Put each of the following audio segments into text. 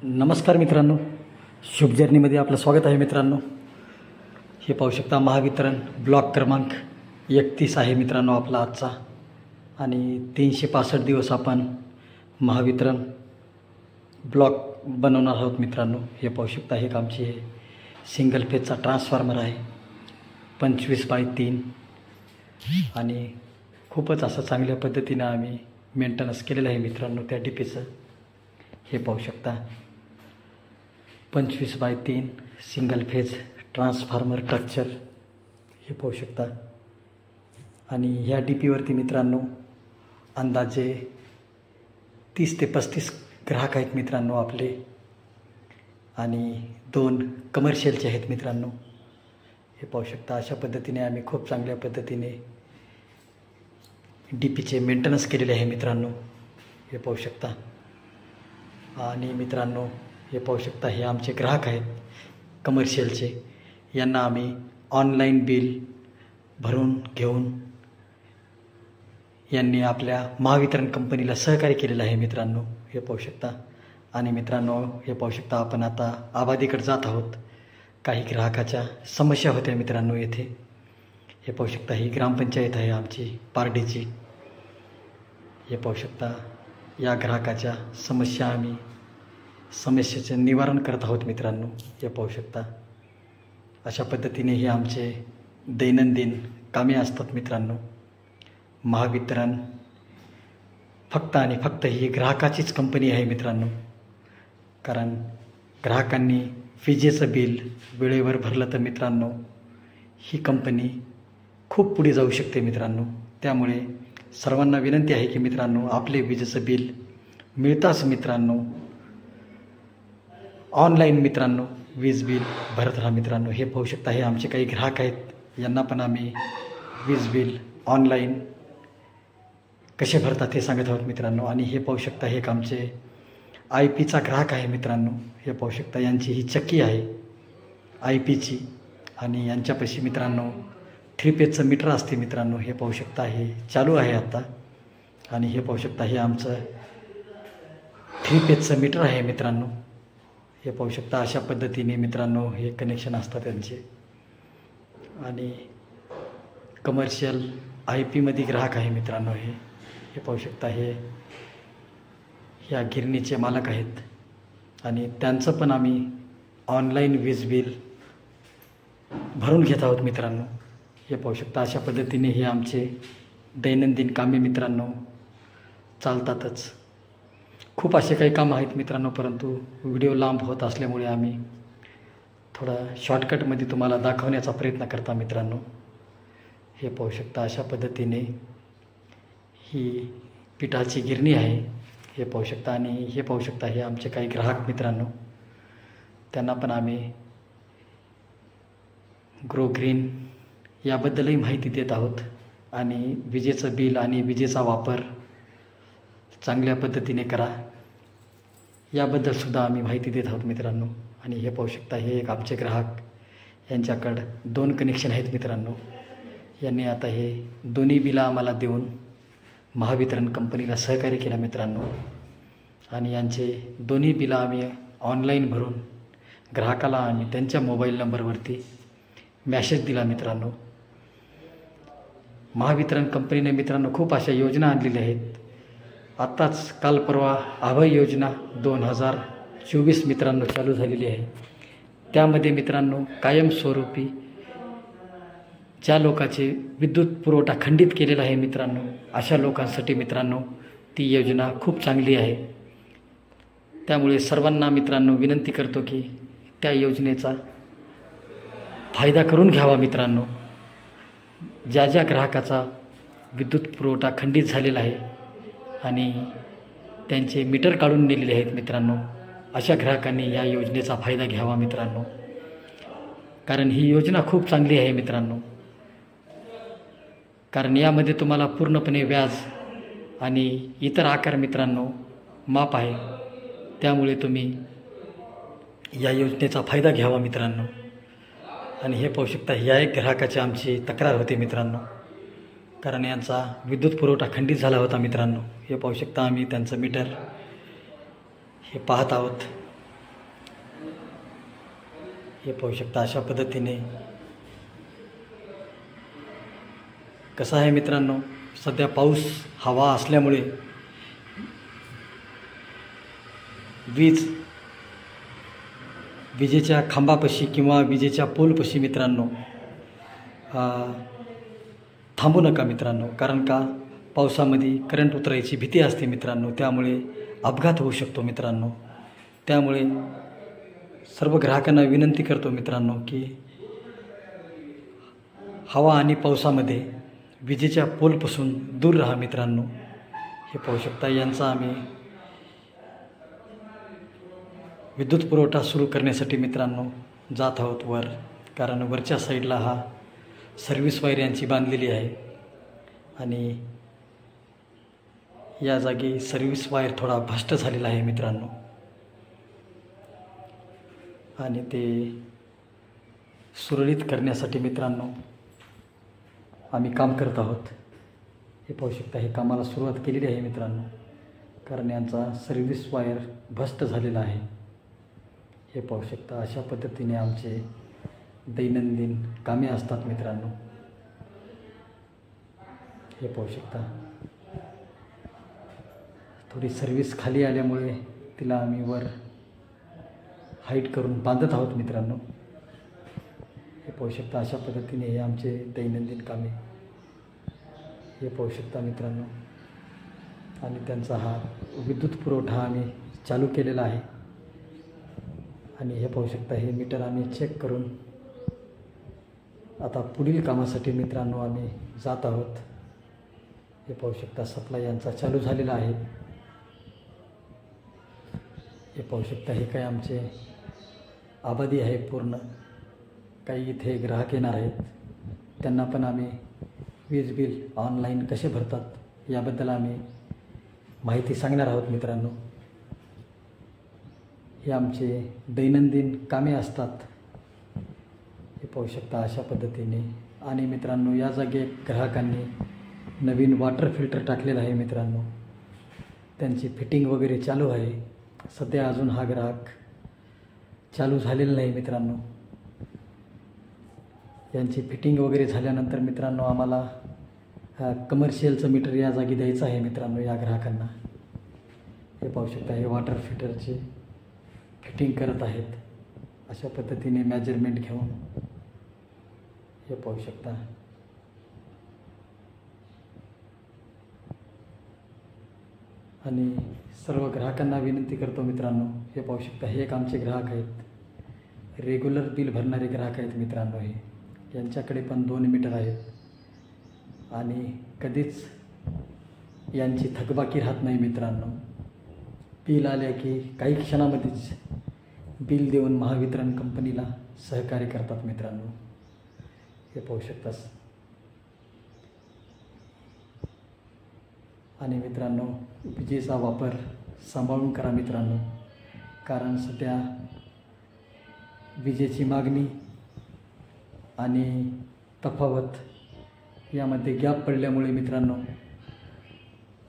नमस्कार मित्रांनो, शुभ जर्नीमध्ये आपलं स्वागत आहे मित्रांनो। हे पाहू शकता महावितरण ब्लॉक क्रमांक 31 आहे मित्रांनो आपला आजचा, आणि 365 दिवस आपण महावितरण ब्लॉक बनवणार आहोत मित्रांनो। हे पाहू शकता हे आमची सिंगल फेजचा ट्रान्सफॉर्मर आहे 25/3, आणि खूपच असं चांगल्या पद्धतीनं आम्ही मेंटेनन्स केलेलं आहे मित्रांनो त्या डीपीचं। हे पाहू शकता 25/3 सिंगल फेज ट्रान्सफॉर्मर स्ट्रक्चर हे पाहू शकता। आणि ह्या डीपीवरती मित्रांनो अंदाजे 30 ते 35 ग्राहक आहेत मित्रांनो आपले, आणि 2 कमर्शियलचे आहेत मित्रांनो। हे पाहू शकता अशा पद्धतीने आम्ही खूप चांगल्या पद्धतीने डीपीचे मेंटेनन्स केलेले आहे मित्रांनो। हे पाहू शकता। आणि मित्रांनो हे पाहू शकता हे आमचे ग्राहक आहेत कमर्शियलचे, यांना आम्ही ऑनलाईन बिल भरून घेऊन यांनी आपल्या महावितरण कंपनीला सहकार्य केलेलं आहे मित्रांनो। हे पाहू शकता। आणि मित्रांनो हे पाहू शकता आपण आता आबादीकडे जात आहोत। काही ग्राहकाच्या समस्या होत्या मित्रांनो येथे। हे पाहू शकता ही ग्रामपंचायत आहे आमची पारडीची। हे पाहू शकता या ग्राहकाच्या समस्येचे निवारण करत आहोत मित्रांनो। हे पाहू शकता अशा पद्धतीने हे आमचे दैनंदिन कामे असतात मित्रांनो। महावितरण फक्त आणि फक्त ही ग्राहकाचीच कंपनी आहे मित्रांनो, कारण ग्राहकांनी विजेचं बिल वेळेवर भरलं तर मित्रांनो ही कंपनी खूप पुढे जाऊ शकते मित्रांनो। त्यामुळे सर्वांना विनंती आहे की मित्रांनो आपले विजेचं बिल मिळताच मित्रांनो ऑनलाईन मित्रांनो वीज बिल भरत राहा मित्रांनो। हे पाहू शकता हे आमचे काही ग्राहक आहेत, यांना पण आम्ही वीज बिल ऑनलाईन कसे भरतात हे सांगत आहोत मित्रांनो। आणि हे पाहू शकता हे एक आमचे IP चा ग्राहक आहे मित्रांनो। हे पाहू शकता यांची ही चक्की आहे IP ची, आणि यांच्यापाशी मित्रांनो 3 फेजचं मीटर असते मित्रांनो। हे पाहू शकता हे चालू आहे आता। आणि हे पाहू शकता हे आमचं 3 फेजचं मीटर आहे मित्रांनो। हे पाहू शकता अशा पद्धतीने मित्रांनो हे कनेक्शन असतात त्यांचे। आणि कमर्शियल IP मध्ये ग्राहक आहे मित्रांनो हे पाहू शकता हे ह्या गिरणीचे मालक आहेत, आणि त्यांचं पण आम्ही ऑनलाईन वीज बिल भरून घेत आहोत मित्रांनो। हे पाहू शकता अशा पद्धतीने हे आमचे दैनंदिन कामे मित्रांनो चालतातच। खूप असे काही कामं आहेत मित्रांनो, परंतु व्हिडिओ लांब होत असल्यामुळे आम्ही थोडा शॉर्टकटमध्ये तुम्हाला दाखवण्याचा प्रयत्न करता मित्रांनो। हे पाहू शकता अशा पद्धतीने ही पिठाची गिरणी आहे। हे पाहू शकता। आणि हे पाहू शकता हे आमचे काही ग्राहक मित्रांनो, त्यांना पण आम्ही ग्रो ग्रीन याबद्दलही माहिती देत आहोत, आणि विजेचं बिल आणि विजेचा वापर चांगल्या पद्धतीने करा याबद्दल सुद्धा आम्ही माहिती देत आहोत मित्रांनो। आणि हे पाहू शकता हे एक आमचे ग्राहक, यांच्याकडं 2 कनेक्शन आहेत मित्रांनो। यांनी आता हे दोन्ही बिलं आम्हाला देऊन महावितरण कंपनीला सहकार्य केलं मित्रांनो। आणि यांचे दोन्ही बिलं आम्ही ऑनलाईन भरून ग्राहकाला आम्ही त्यांच्या मोबाईल नंबरवरती मॅसेज दिला मित्रांनो। महावितरण कंपनीने मित्रांनो खूप अशा योजना आणलेल्या आहेत। आत्ताच काल परवा अभय योजना 2024 मित्रांनो चालू झालेली आहे। त्यामध्ये मित्रांनो कायमस्वरूपी ज्या लोकांचे विद्युत पुरवठा खंडित केलेला आहे मित्रांनो, अशा लोकांसाठी मित्रांनो ती योजना खूप चांगली आहे। त्यामुळे सर्वांना मित्रांनो विनंती करतो की त्या योजनेचा फायदा करून घ्यावा मित्रांनो। ज्या ज्या ग्राहकाचा विद्युत पुरवठा खंडित झालेला आहे आणि त्यांचे मीटर काढून नेलेले आहेत मित्रांनो, अशा ग्राहकांनी या योजनेचा फायदा घ्यावा मित्रांनो, कारण ही योजना खूप चांगली आहे मित्रांनो। कारण यामध्ये तुम्हाला पूर्णपणे व्याज आणि इतर आकार मित्रांनो माफ आहे। त्यामुळे तुम्ही या योजनेचा फायदा घ्यावा मित्रांनो। आणि हे पाहू शकता या एक ग्राहकाची आमची तक्रार होती मित्रांनो, कारण यांचा विद्युत पुरवठा खंडित झाला होता मित्रांनो। हे पाहू शकता आम्ही त्यांचं मीटर हे पाहत आहोत, हे पाहू शकता अशा पद्धतीने. कसं आहे मित्रांनो, सध्या पाऊस हवा असल्यामुळे विजेच्या खांबापाशी किंवा विजेच्या पोलपाशी मित्रांनो थांबू नका मित्रांनो. कारण का पावसामध्ये करंट उतरायची भीती असते मित्रांनो, त्यामुळे अपघात होऊ शकतो मित्रांनो. त्यामुळे सर्व ग्राहकांना विनंती करतो मित्रांनो की हवा आणि पावसामध्ये विजेच्या पोलपासून दूर राहा मित्रांनो. हे पाहू शकता, यांचा आम्ही विद्युत पुरवठा सुरू करण्यासाठी मित्रांनो जात आहोत वर. कारण वरच्या साईडला हा सर्व्हिस वायर यांची बांधलेली आहे आणि या जागी सर्व्हिस वायर थोडा भ्रष्ट झालेला आहे मित्रांनो आणि ते सुरळीत करण्यासाठी मित्रांनो आम्ही काम करत आहोत. हे पाहू शकता, हे कामाला सुरुवात केलेली आहे मित्रांनो, कारण यांचा सर्व्हिस वायर भ्रष्ट झालेला आहे. हे पाहू शकता, अशा पद्धतीने आमचे दैनंदिन कामे असतात मित्रांनो. हे पाहू शकता, थोडी सर्व्हिस खाली आल्यामुळे तिला आम्ही वर हाईट करून बांधत आहोत मित्रांनो. हे पाहू शकता, अशा पद्धतीने हे आमचे दैनंदिन कामे. हे पाहू शकता मित्रांनो, आणि त्यांचा हा विद्युत पुरवठा आम्ही चालू केलेला आहे. आणि हे पाहू शकता, हे मीटर आम्ही चेक करून आता पुढील कामासाठी मित्रांनो आम्ही जात आहोत. हे पाहू शकता, सप्लाय यांचा चालू झालेला आहे. हे पाहू शकता, हे काय आमचे आबादी आहे पूर्ण. काही इथे ग्राहक येणार आहेत, त्यांना पण आम्ही वीज बिल ऑनलाईन कसे भरतात याबद्दल आम्ही माहिती सांगणार आहोत मित्रांनो. हे आमचे दैनंदिन कामे असतात. हे पाहू शकता अशा पद्धतीने. आणि मित्रांनो, या जागी ग्राहकांनी नवीन वॉटर फिल्टर टाकलेलं आहे मित्रांनो. त्यांची फिटिंग वगैरे चालू आहे. सध्या अजून हा ग्राहक चालू झालेला नाही मित्रांनो. यांची फिटिंग वगैरे झाल्यानंतर मित्रांनो आम्हाला कमर्शियलचं मीटर या जागी द्यायचं आहे मित्रांनो या ग्राहकांना. हे पाहू शकता, हे वॉटर फिल्टरचे फिटिंग करत आहेत अशा पद्धतीने मेजरमेंट घेऊन. हे पाहू शकता. आणि सर्व ग्राहकांना विनंती करतो मित्रांनो, हे पाहू शकता, हे एक आमचे ग्राहक आहेत, रेग्युलर बिल भरणारे ग्राहक आहेत मित्रांनो. हे यांच्याकडे पण 2 मीटर आहेत आणि कधीच यांची थकबाकी राहत नाही मित्रांनो. बिल आले की काही क्षणामध्येच बिल देऊन महावितरण कंपनीला सहकार्य करतात मित्रांनो. हे पाहू शकतास. आणि मित्रांनो, विजेचा वापर सांभाळून करा मित्रांनो, कारण सध्या विजेची मागणी आणि तफावत यामध्ये गॅप पडल्यामुळे मित्रांनो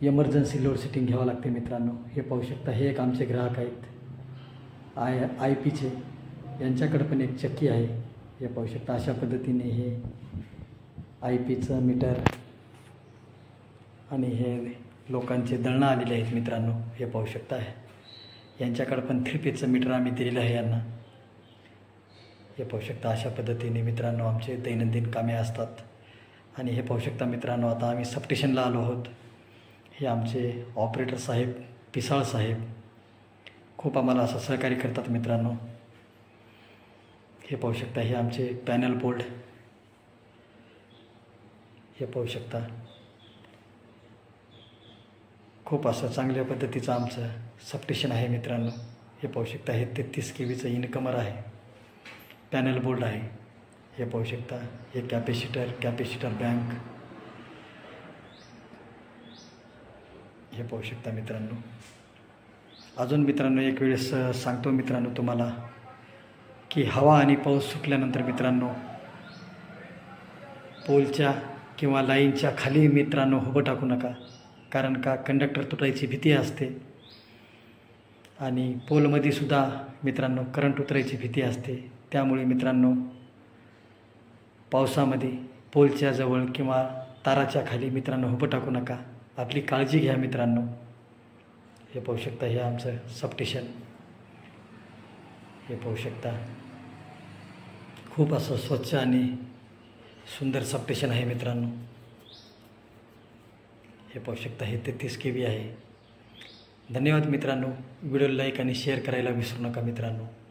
एमर्जन्सी लोड सेटिंग घ्यावं लागते मित्रांनो. हे पाहू शकता, हे एक आमचे ग्राहक आहेत आय पीचे. यांच्याकडे पण एक चक्की आहे. हे पाहू शकता, अशा पद्धतीने हे आय पीचं मीटर आणि हे लोकांचे दळणं आलेले आहेत मित्रांनो. हे पाहू शकता, यांच्याकडे पण 3 पेजचं मीटर आम्ही दिलेलं आहे यांना. हे पाहू शकता, अशा पद्धतीने मित्रांनो आमचे दैनंदिन कामे असतात. आणि हे पाहू शकता मित्रांनो, आता आम्ही सबस्टेशनला आलो आहोत. हे आमचे ऑपरेटर साहेब, पिसाळ साहेब खूप आम्हाला असं सहकार्य करतात मित्रांनो. हे पाहू शकता, हे आमचे पॅनल बोर्ड. हे पाहू शकता, खूप असं चांगल्या पद्धतीचं आमचं सबस्टेशन आहे मित्रांनो. हे पाहू शकता, हे 33 kVचं इनकमर आहे, पॅनल बोर्ड आहे. हे पाहू शकता, हे कॅपॅसिटर बँक. हे पाहू शकता मित्रांनो. अजून मित्रांनो एक वेळेस सांगतो मित्रांनो तुम्हाला की हवा आणि पाऊस सुटल्यानंतर मित्रांनो पोलच्या किंवा लाईनच्या खाली मित्रांनो उभं टाकू नका, कारण का कंडक्टर तुटायची भीती असते. आणि पोलमध्ये सुद्धा मित्रांनो करंट उतरायची भीती असते. त्यामुळे मित्रांनो पावसामध्ये पोलच्या जवळ किंवा ताराच्या खाली मित्रांनो उभं टाकू नका. आपली काळजी घ्या मित्रांनो. हे पाहू शकता, हे आमचं सबस्टेशन हे पाहू शकता. खूप असं स्वच्छ आणि सुंदर सबस्टेशन आहे मित्रांनो. हे पाहू शकता, हे 33 kV आहे. धन्यवाद मित्रांनो. व्हिडिओ लाईक आणि शेअर करायला विसरू नका मित्रांनो.